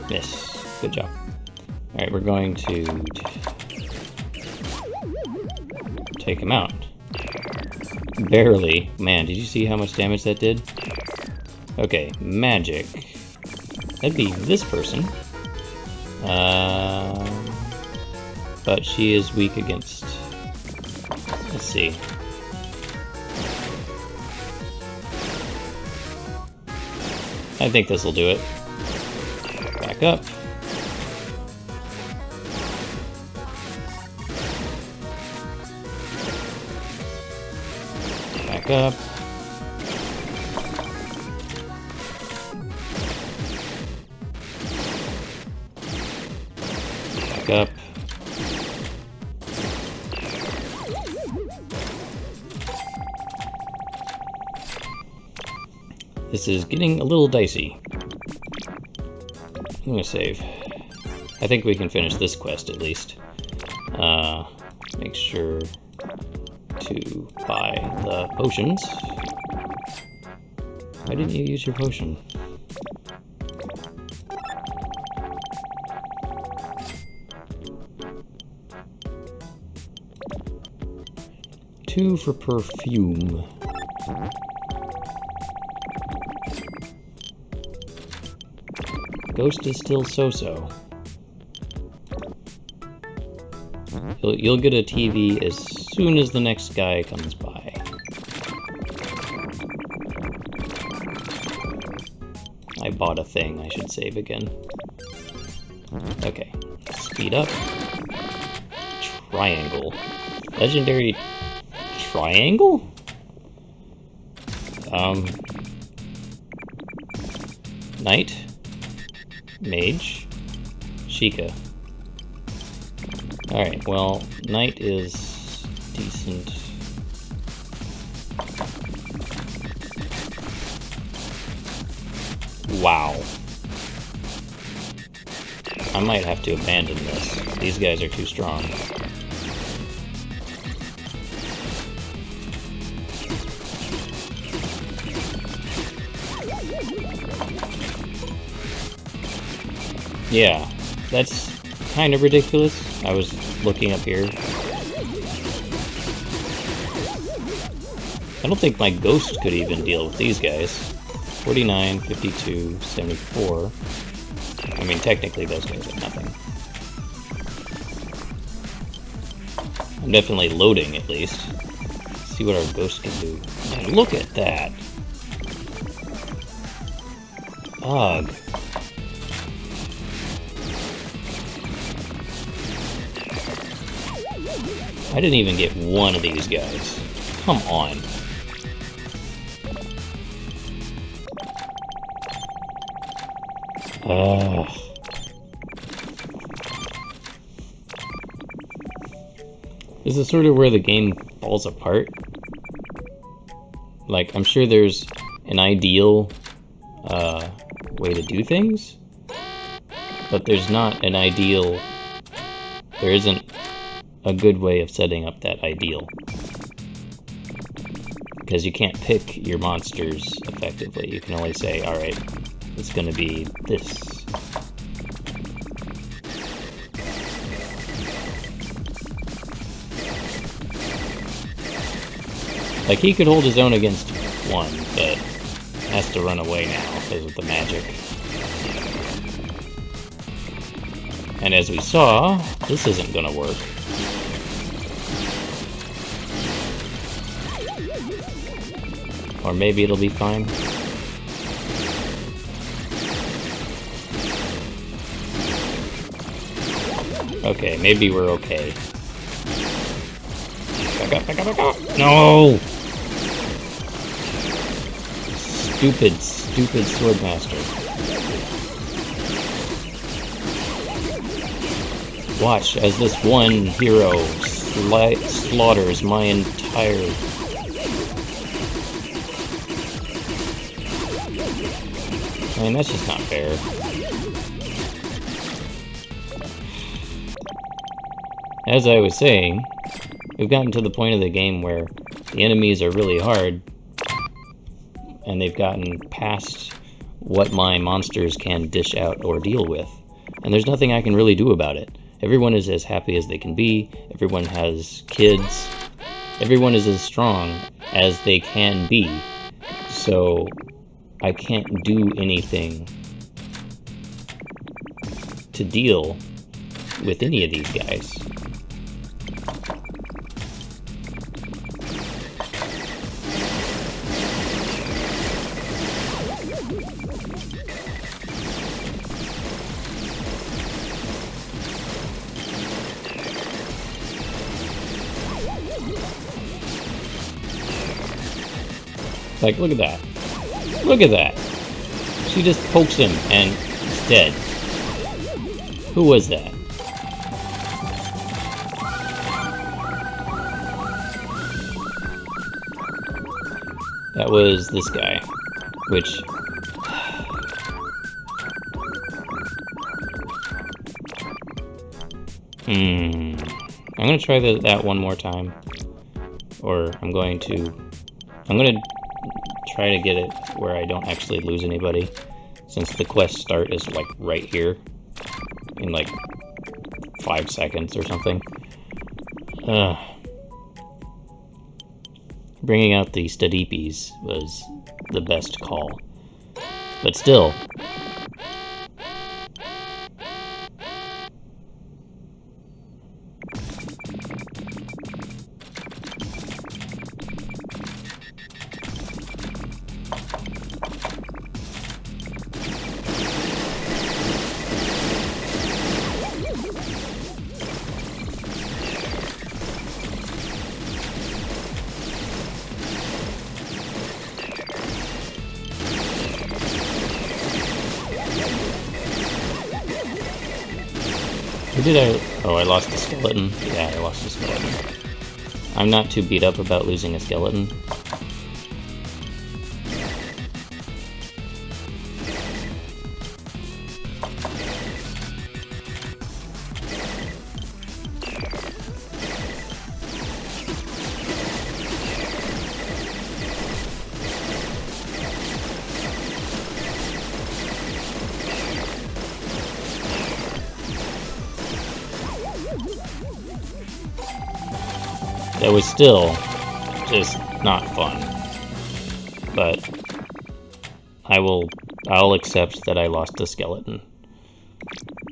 A: miss. Good job. Alright, we're going to... take him out. Barely. Man, did you see how much damage that did? Okay, magic. That'd be this person. But she is weak against... Let's see. I think this will do it. Back up. Back up. Back up. This is getting a little dicey. I'm gonna save. I think we can finish this quest at least. Make sure to buy the potions. Why didn't you use your potion? Two for perfume. Ghost is still so-so. You'll get a TV as soon as the next guy comes by. I bought a thing, I should save again. Okay, speed up. Triangle. Legendary triangle? Knight. Mage. Sheikah. Alright, well, Knight is decent. Wow. I might have to abandon this. These guys are too strong. Yeah, that's kind of ridiculous. I was looking up here. I don't think my ghost could even deal with these guys. 49, 52, 74. I mean, technically those guys have nothing. I'm definitely loading, at least. Let's see what our ghost can do. Man, look at that! Ugh. I didn't even get one of these guys. Come on. This is sort of where the game falls apart. Like, I'm sure there's an ideal way to do things, but there's not an ideal... There isn't a good way of setting up that ideal. Because you can't pick your monsters effectively. You can only say, alright, it's gonna be this. Like, he could hold his own against one, but has to run away now because of the magic. And as we saw, this isn't gonna work. Or maybe it'll be fine. Okay, maybe we're okay. Back up, back up, back up! No! Stupid, stupid Swordmaster. Watch as this one hero slaughters my entire... I mean, that's just not fair. As I was saying, we've gotten to the point of the game where the enemies are really hard, and they've gotten past what my monsters can dish out or deal with. And there's nothing I can really do about it. Everyone is as happy as they can be, everyone has kids, everyone is as strong as they can be. So I can't do anything to deal with any of these guys. Like, look at that. Look at that. She just pokes him and he's dead. Who was that? That was this guy, which... I'm gonna try that one more time. Or I'm gonna try to get it where I don't actually lose anybody, since the quest start is like right here in like 5 seconds or something. Bringing out the Stadipis was the best call, but still. Or did I? Oh, I lost a skeleton. Yeah, I lost a skeleton. I'm not too beat up about losing a skeleton. That was still just not fun. But I'll accept that I lost a skeleton.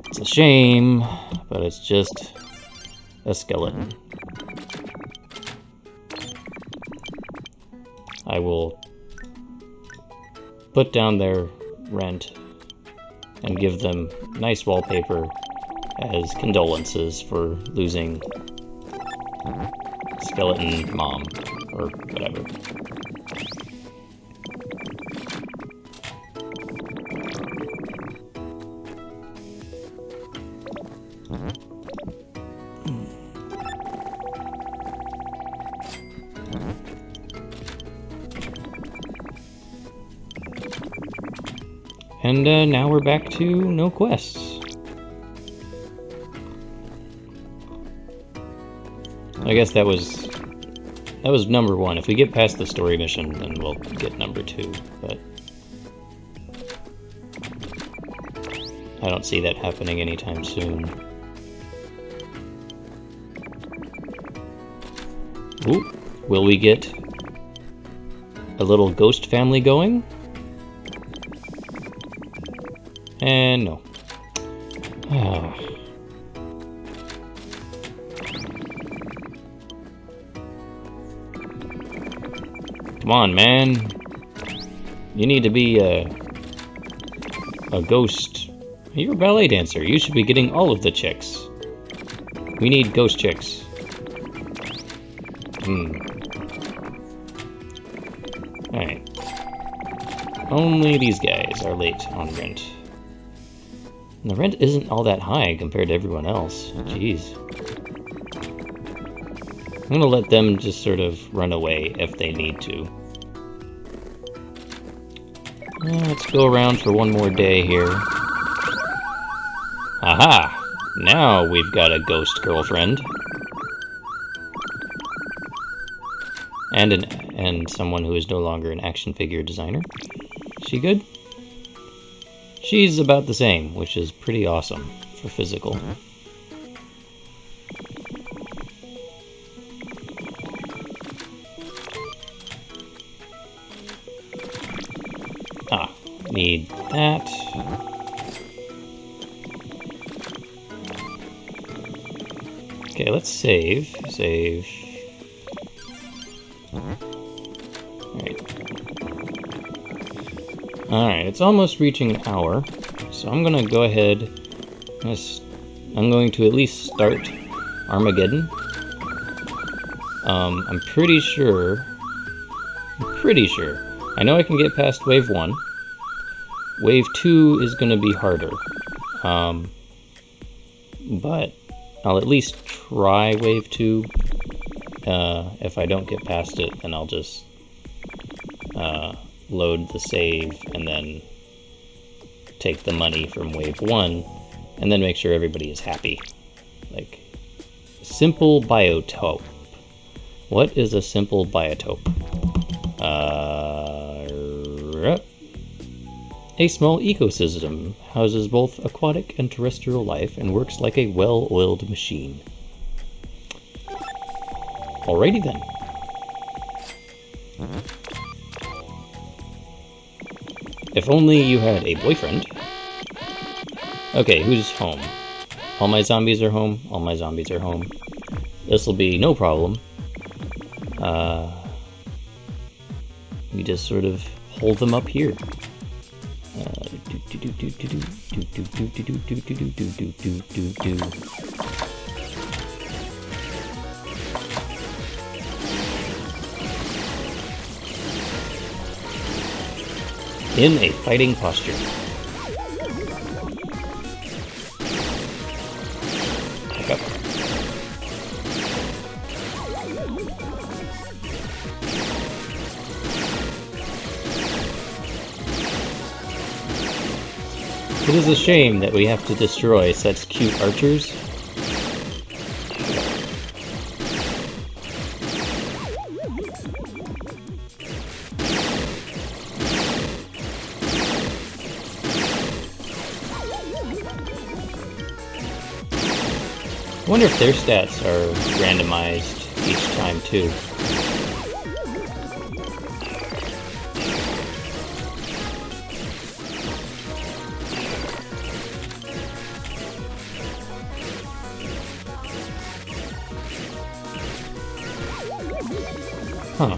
A: It's a shame, but it's just a skeleton. I will put down their rent and give them nice wallpaper as condolences for losing skeleton mom, or whatever. And now we're back to no quests. I guess that was number 1. If we get past the story mission, then we'll get number 2, but I don't see that happening anytime soon. Ooh, will we get a little ghost family going? And no. Come on, man. You need to be a ghost. You're a ballet dancer. You should be getting all of the chicks. We need ghost chicks. Alright. Only these guys are late on rent. And the rent isn't all that high compared to everyone else. Jeez. I'm gonna let them just sort of run away if they need to. Let's go around for one more day here. Aha! Now we've got a ghost girlfriend. And someone who is no longer an action figure designer. She good? She's about the same, which is pretty awesome for physical. Need that. Okay, let's save. Save. Alright, it's almost reaching an hour, so I'm gonna go ahead. I'm going to at least start Armageddon. I'm pretty sure I know I can get past wave 1. Wave 2 is going to be harder. But I'll at least try wave 2. If I don't get past it, then I'll just load the save and then take the money from wave 1 and then make sure everybody is happy. Like, simple biotope. What is a simple biotope? A small ecosystem houses both aquatic and terrestrial life and works like a well-oiled machine. Alrighty then. If only you had a boyfriend. Okay, who's home? All my zombies are home. All my zombies are home. This will be no problem. We just sort of hold them up here. In a fighting posture. Back up. It is a shame that we have to destroy such cute archers. I wonder if their stats are randomized each time too. Huh.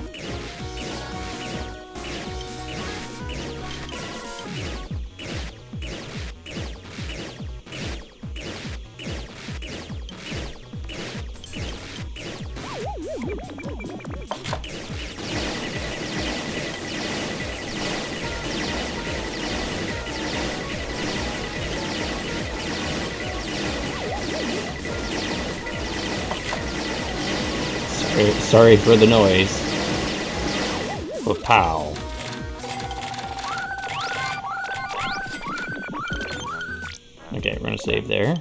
A: Sorry for the noise. Oh, pow. Okay, we're gonna save there.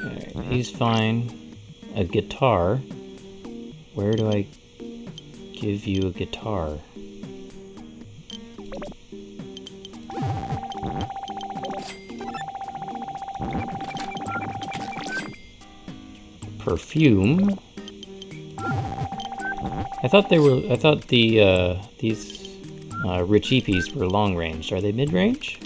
A: Okay, he's fine. A guitar. Where do I give you a guitar? Perfume. I thought these rich EPs were long range. Are they mid range?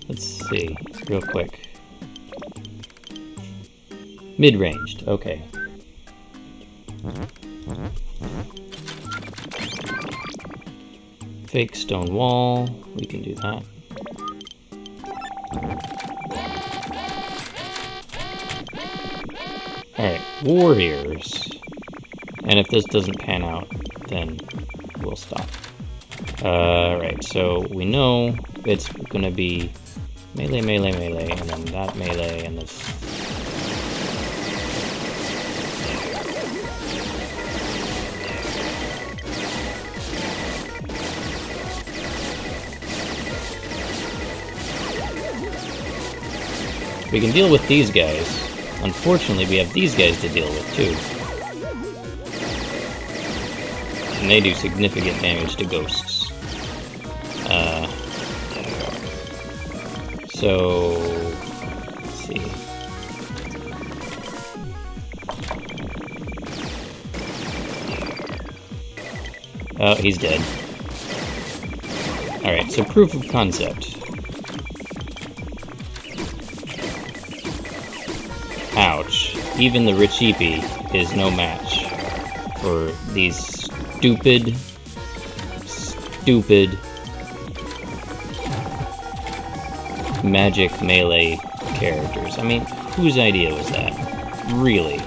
A: Let's see, real quick. Mid ranged. Okay. Fake stone wall. We can do that. Alright, warriors. And if this doesn't pan out, then we'll stop. Alright, so we know it's gonna be melee, melee, melee, and then that melee, and this. We can deal with these guys. Unfortunately, we have these guys to deal with, too. And they do significant damage to ghosts. So... let's see. Oh, he's dead. Alright, so proof of concept. Ouch. Even the rich EP is no match for these stupid magic melee characters. I mean, whose idea was that? Really?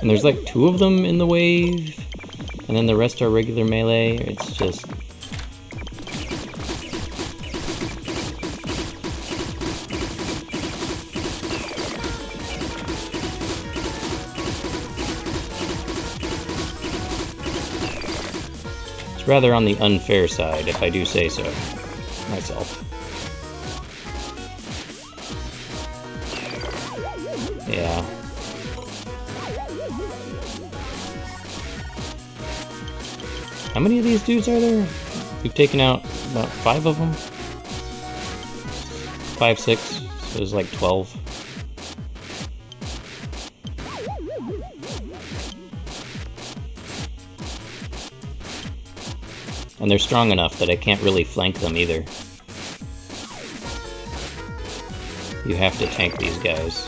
A: And there's like 2 of them in the wave, and then the rest are regular melee. It's just... it's rather on the unfair side, if I do say so myself. Yeah. How many of these dudes are there? We've taken out about 5 of them? 5, 6, so there's like 12. And they're strong enough that I can't really flank them either. You have to tank these guys.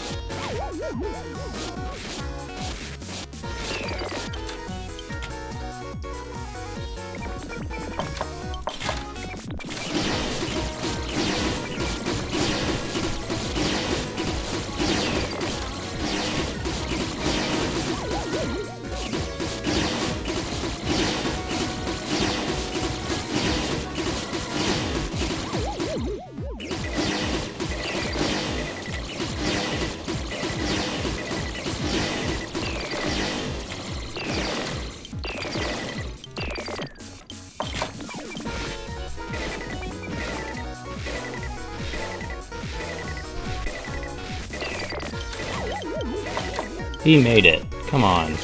A: He made it. Come on.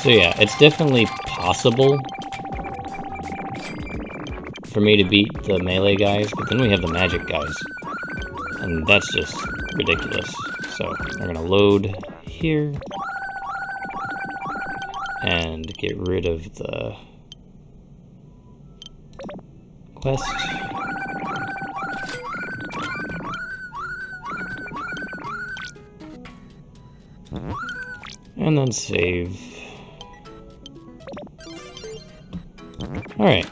A: So yeah, it's definitely possible for me to beat the melee guys, but then we have the magic guys. And that's just ridiculous. So we're gonna load here and get rid of the quest. And then save. Alright.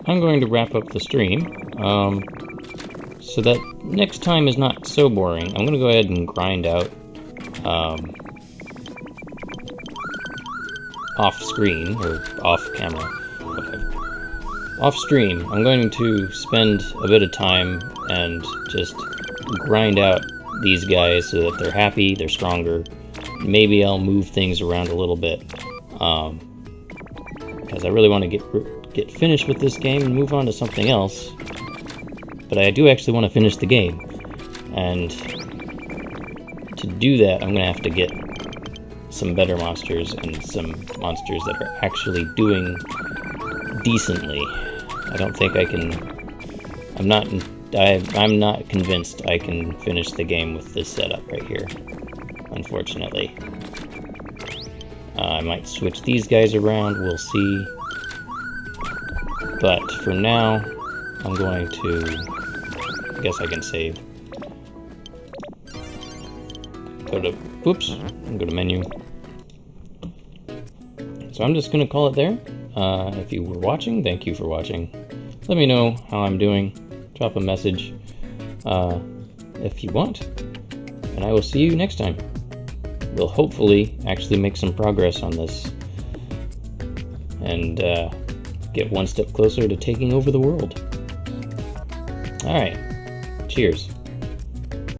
A: I'm going to wrap up the stream. So that next time is not so boring. I'm going to go ahead and grind out off screen, or off camera. Off stream, I'm going to spend a bit of time and just grind out these guys so that they're happy, they're stronger. Maybe I'll move things around a little bit, because I really want to get finished with this game and move on to something else. But I do actually want to finish the game, and to do that, I'm going to have to get some better monsters and some monsters that are actually doing decently. I don't think I can... I'm not convinced I can finish the game with this setup right here, unfortunately. I might switch these guys around, we'll see. But for now, I'm going to... I guess I can save. Go to... Whoops. Go to menu. So I'm just going to call it there. If you were watching, thank you for watching. Let me know how I'm doing. Drop a message if you want. And I will see you next time. We'll hopefully actually make some progress on this. And get one step closer to taking over the world. Alright. Cheers.